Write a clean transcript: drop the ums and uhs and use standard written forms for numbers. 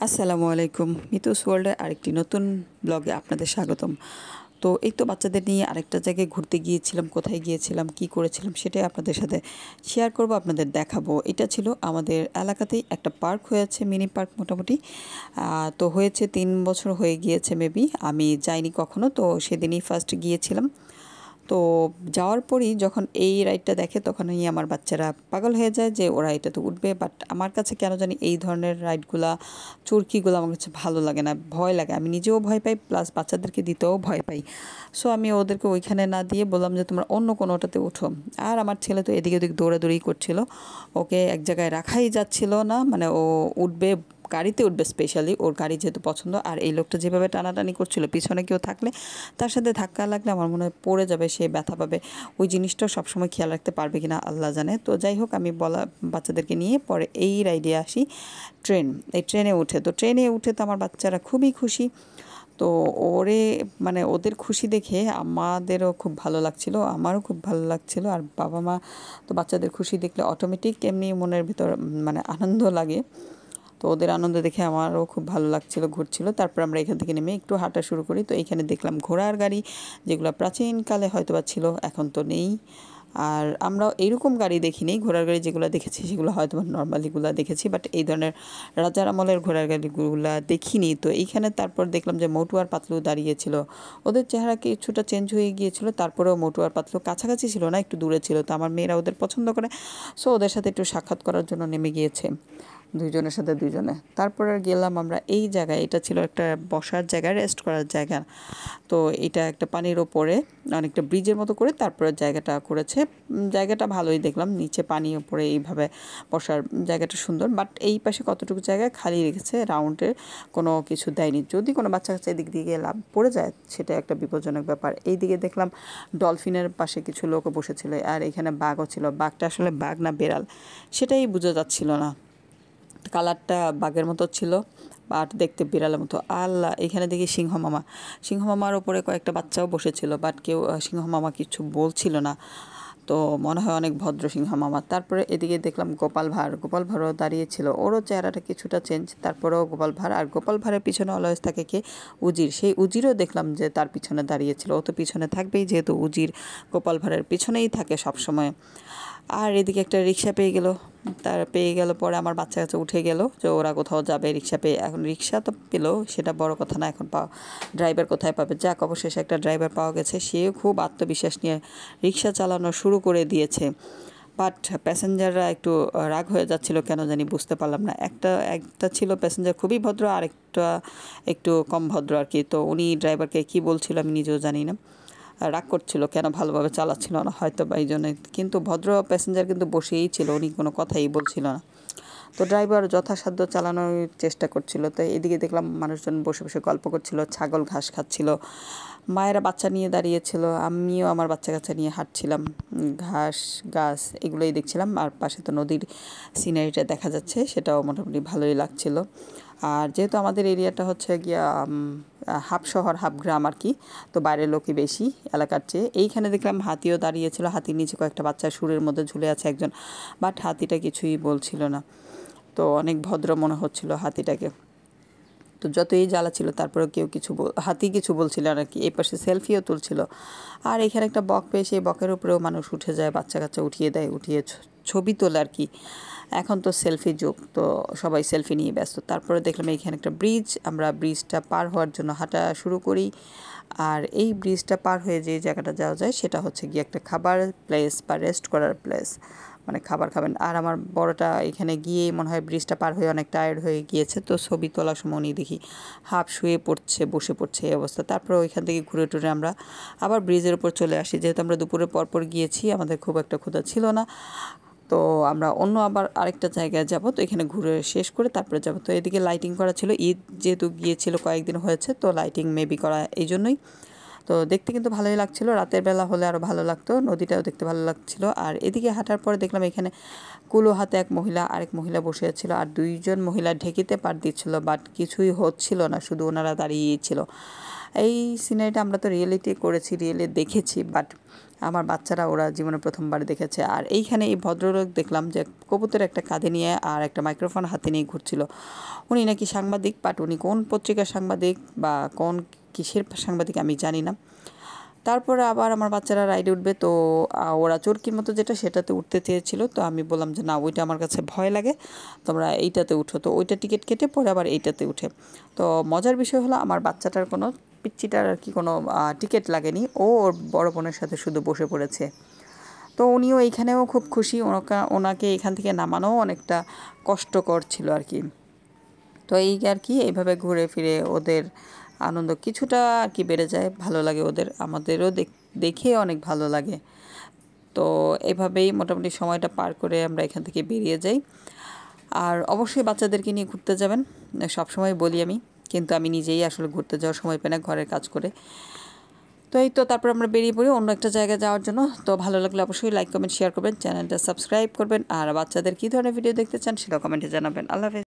আসসালামু আলাইকুম। মিতুস ওয়ার্ল্ডের আরেকটি নতুন ব্লগে আপনাদের স্বাগতম। তো এই তো বাচ্চাদের নিয়ে আরেকটা জায়গায় ঘুরতে গিয়েছিলাম। কোথায় গিয়েছিলাম, কি করেছিলাম সেটাই আপনাদের সাথে শেয়ার করব, আপনাদের দেখাবো। এটা ছিল আমাদের এলাকাতেই একটা পার্ক হয়েছে, মিনি পার্ক মোটামুটি। তো হয়েছে 3 বছর হয়ে গিয়েছে মেবি, আমি যাইনি কখনো। তো সেদিনই ফার্স্ট গিয়েছিলাম। তো যাওয়ার পরই যখন এই রাইডটা দেখে তখনই আমার বাচ্চারা পাগল হয়ে যায় যে ওরা এটাতে উঠবে। বাট আমার কাছে কেন জানি এই ধরনের রাইডগুলা, চরকিগুলো আমার কাছে ভালো লাগে না, ভয় লাগে। আমি নিজেও ভয় পাই, প্লাস বাচ্চাদেরকে দিতেও ভয় পাই। সো আমি ওদেরকে ওইখানে না দিয়ে বললাম যে তোমরা অন্য কোনোটাতে উঠো। আর আমার ছেলে তো এদিকে ওদিক দৌড়াদৌড়ি করছিল, ওকে এক জায়গায় রাখাই যাচ্ছিল না। মানে ও উঠবে, গাড়িতে উঠবে, স্পেশালি ওর গাড়ি যেহেতু পছন্দ। আর এই লোকটা যেভাবে টানাটানি করছিল, পিছনে কেউ থাকলে তার সাথে ধাক্কা লাগলে আমার মনে হয় পড়ে যাবে, সে ব্যথা পাবে। ওই জিনিসটাও সবসময় খেয়াল রাখতে পারবে কিনা আল্লাহ জানে। তো যাই হোক, আমি বাচ্চাদেরকে নিয়ে পরে এই রাইডে আসি, এই ট্রেনে উঠে। তো ট্রেনে উঠে তো আমার বাচ্চারা খুবই খুশি। তো মানে ওদের খুশি দেখে আমাদেরও খুব ভালো লাগছিল, আমারও খুব ভালো লাগছিল। আর বাবা মা তো বাচ্চাদের খুশি দেখলে অটোমেটিক এমনি মনের ভিতর মানে আনন্দ লাগে। তো ওদের আনন্দ দেখে আমারও খুব ভালো লাগছিল, ঘুরছিল। তারপর আমরা এখান থেকে নেমে একটু হাঁটা শুরু করি। তো এইখানে দেখলাম ঘোড়ার গাড়ি, যেগুলো প্রাচীনকালে হয়তোবা ছিল, এখন তো নেই। আর আমরা এইরকম গাড়ি দেখিনি, ঘোড়ার গাড়ি যেগুলো দেখেছি সেগুলো হয়তো নর্মালিগুলো দেখেছি, বাট এই ধরনের রাজার আমলের ঘোড়ার গাড়িগুলো দেখিনি। তো এইখানে তারপর দেখলাম যে মোটু আর পাতলু দাঁড়িয়েছিল। ওদের চেহারা কিছুটা চেঞ্জ হয়ে গিয়েছিল, তারপরেও মোটু আর পাতলু কাছাকাছি ছিল না, একটু দূরে ছিল। তো আমার মেয়েরা ওদের পছন্দ করে, সো ওদের সাথে একটু সাক্ষাৎ করার জন্য নেমে গিয়েছে, দুইজনের সাথে দুইজনে। তারপর আর গেলাম আমরা এই জায়গায়। এটা ছিল একটা বসার জায়গা, রেস্ট করার জায়গা। তো এটা একটা পানির ওপরে অনেকটা ব্রিজের মতো করে তারপরে জায়গাটা করেছে। জায়গাটা ভালোই দেখলাম, নিচে পানি, ওপরে এইভাবে বসার জায়গাটা সুন্দর। বাট এই পাশে কতটুকু জায়গা খালি রেখেছে, রাউন্ডে কোনো কিছু দেয়নি। যদি কোনো বাচ্চা কাচ্চা এদিক দিয়ে লাভ পড়ে যায় সেটা একটা বিপজ্জনক ব্যাপার। এইদিকে দেখলাম ডলফিনের পাশে কিছু লোক বসেছিল, আর এখানে বাঘও ছিল। বাঘটা আসলে বাঘ না বেড়াল সেটাই বোঝা যাচ্ছিল না। কালারটা বাঘের মতো ছিল, আর দেখতে বিড়ালের মতো। আল্লাহ, এখানে দেখি সিংহ মামার ওপরে কয়েকটা বাচ্চাও বসেছিল, বাট কেউ সিংহ মামা কিছু বলছিল না। তো মনে হয় অনেক ভদ্র সিংহ মামা। তারপরে এদিকে দেখলাম গোপাল ভাঁড়ও দাঁড়িয়েছিল, ওরও চেহারাটা কিছুটা চেঞ্জ, তারপরেও গোপাল ভাঁড়। আর গোপাল ভাঁড়ের পিছনে অলওয়েজ থাকে কে, উজির। সেই উজিরও দেখলাম যে তার পিছনে দাঁড়িয়েছিল। ও তো পিছনে থাকবেই, যেহেতু উজির গোপাল ভাঁড়ের পিছনেই থাকে সবসময়। আর এদিকে একটা রিক্সা পেয়ে গেল পরে আমার বাচ্চা কাছে উঠে গেল যে ওরা কোথাও যাবে রিক্সা পেয়ে। এখন রিক্সা তো পেলো, সেটা বড় কথা না, এখন ড্রাইভার কোথায় পাবে। যাক, অবশেষে একটা ড্রাইভার পাওয়া গেছে, সেও খুব আত্মবিশ্বাস নিয়ে রিক্সা চালানো শুরু করে দিয়েছে। বাট প্যাসেঞ্জাররা একটু রাগ হয়ে যাচ্ছিল, কেন জানি বুঝতে পারলাম না। একটা ছিল প্যাসেঞ্জার খুবই ভদ্র, আর একটা একটু কম ভদ্র আর কি। তো উনি ড্রাইভারকে কী বলছিল আমি নিজেও জানি না, রাগ করছিল, কেন ভালোভাবে চালাচ্ছিল না হয়তো বা এই জন্য। কিন্তু ভদ্র প্যাসেঞ্জার কিন্তু বসেই ছিল, উনি কোনো কথাই বলছিল না। তো ড্রাইভার যথাসাধ্য চালানোর চেষ্টা করছিল। তো এদিকে দেখলাম মানুষজন বসে বসে গল্প করছিল, ছাগল ঘাস খাচ্ছিল, মায়েরা বাচ্চা নিয়ে দাঁড়িয়েছিল, আমিও আমার বাচ্চা কাচ্চা নিয়ে হাঁটছিলাম, ঘাস গাছ এগুলোই দেখছিলাম। আর পাশে তো নদীর সিনারিটা দেখা যাচ্ছে, সেটাও মোটামুটি ভালোই লাগছিল। আর যেহেতু আমাদের এরিয়াটা হচ্ছে গিয়া হাফ শহর হাফ গ্রাম আর কি, তো বাইরের লোকই বেশি এলাকার চেয়ে। এইখানে দেখলাম হাতিও দাঁড়িয়েছিল, হাতির নিচে কয়েকটা বাচ্চা সুরের মধ্যে ঝুলে আছে একজন, বাট হাতিটা কিছুই বলছিল না। তো অনেক ভদ্র মনে হচ্ছিল হাতিটাকে। তো যতই জ্বালা ছিল তারপরেও হাতি কিছু বলছিল আর কি। এই পাশে সেলফিও তুলছিল। আর এখানে একটা বক পেয়ে, সেই বকের উপরেও মানুষ উঠে যায়, বাচ্চা কাচ্চা উঠিয়ে দেয়, উঠিয়ে ছবি তোলে আর কি। এখন তো সেলফি যুগ, তো সবাই সেলফি নিয়ে ব্যস্ত। তারপরে দেখলাম এখানে একটা ব্রিজ, আমরা ব্রিজটা পার হওয়ার জন্য হাঁটা শুরু করি। আর এই ব্রিজটা পার হয়ে যে জায়গাটা যাওয়া যায় সেটা হচ্ছে গিয়ে একটা খাবার প্লেস বা রেস্ট করার প্লেস, মানে খাবার খাবেন। আর আমার বড়টা এখানে গিয়ে মনে হয় ব্রিজটা পার হয়ে অনেক টায়ার্ড হয়ে গিয়েছে, তো ছবি তোলার সময় উনি দেখি হাফ শুয়ে পড়ছে, বসে পড়ছে, এই অবস্থা। তারপরে ওইখান থেকে ঘুরে টুরে আমরা আবার ব্রিজের উপর চলে আসি। যেহেতু আমরা দুপুরে পরপর গিয়েছি, আমাদের খুব একটা ক্ষুধা ছিল না। তো আমরা আবার আরেকটা জায়গায় যাব, তো এখানে ঘুরে শেষ করে তারপরে যাব। তো এদিকে লাইটিং করা ছিল, ঈদ যেহেতু গিয়েছিল কয়েকদিন হয়েছে, তো লাইটিং মেবি করা এই জন্যই। তো দেখতে কিন্তু ভালোই লাগছিল, রাতের বেলা হলে আরও ভালো লাগতো, নদীটাও দেখতে ভালো লাগছিল। আর এদিকে হাঁটার পরে দেখলাম এখানে কুলো হাতে আরেক মহিলা বসে ছিল, আর দুইজন মহিলা ঢেকিতে পার দিচ্ছিল, বাট কিছুই হচ্ছিল না, শুধু ওনারা দাঁড়িয়েই ছিল। এই সিনারিটা আমরা তো রিয়েলি দেখেছি, বাট আমার বাচ্চারা ওরা জীবনে প্রথমবার দেখেছে। আর এইখানে এই ভদ্রলোক দেখলাম যে কবুতর একটা কাঁধে নিয়ে আর একটা মাইক্রোফোন হাতে নিয়ে ঘুরছিল। উনি নাকি সাংবাদিক, বাট উনি কোন পত্রিকার সাংবাদিক বা কোন কিসের সাংবাদিক আমি জানি না। তারপরে আবার আমার বাচ্চারা রাইডে উঠবে, তো ওরা চরকির মতো যেটা সেটাতে উঠতে চেয়েছিল। তো আমি বললাম যে না, ওইটা আমার কাছে ভয় লাগে, তোমরা এইটাতে উঠো। তো ওইটা টিকিট কেটে পরে আবার এইটাতে উঠে। তো মজার বিষয় হলো আমার বাচ্চাটার কোনো, পিচ্চিটার আর কি কোনো টিকিট লাগেনি, ও ওর বড় বোনের সাথে শুধু বসে পড়েছে। তো উনিও এইখানেও খুব খুশি, ওনাকে এখান থেকে নামানোও অনেকটা কষ্টকর ছিল আর কি। তো এই আর কি, এইভাবে ঘুরে ফিরে ওদের আনন্দ কিছুটা আর কি বেড়ে যায়, ভালো লাগে ওদের, আমাদেরও দেখে অনেক ভালো লাগে। তো এভাবেই মোটামুটি সময়টা পার করে আমরা এখান থেকে বেরিয়ে যাই। আর অবশ্যই বাচ্চাদেরকে নিয়ে ঘুরতে যাবেন, সবসময় বলি আমি, কিন্তু আমি নিজেই আসলে ঘুরতে যাওয়ার সময় পাই না ঘরের কাজ করে। তো এই তো তারপর আমরা বেরিয়ে পড়ি অন্য একটা জায়গায় যাওয়ার জন্য। তো ভালো লাগলে অবশ্যই লাইক কমেন্ট শেয়ার করবেন, চ্যানেলটা সাবস্ক্রাইব করবেন, আর বাচ্চাদের কী ধরনের ভিডিও দেখতে চান সেটাও কমেন্টে জানাবেন। আল্লাহ হাফেজ।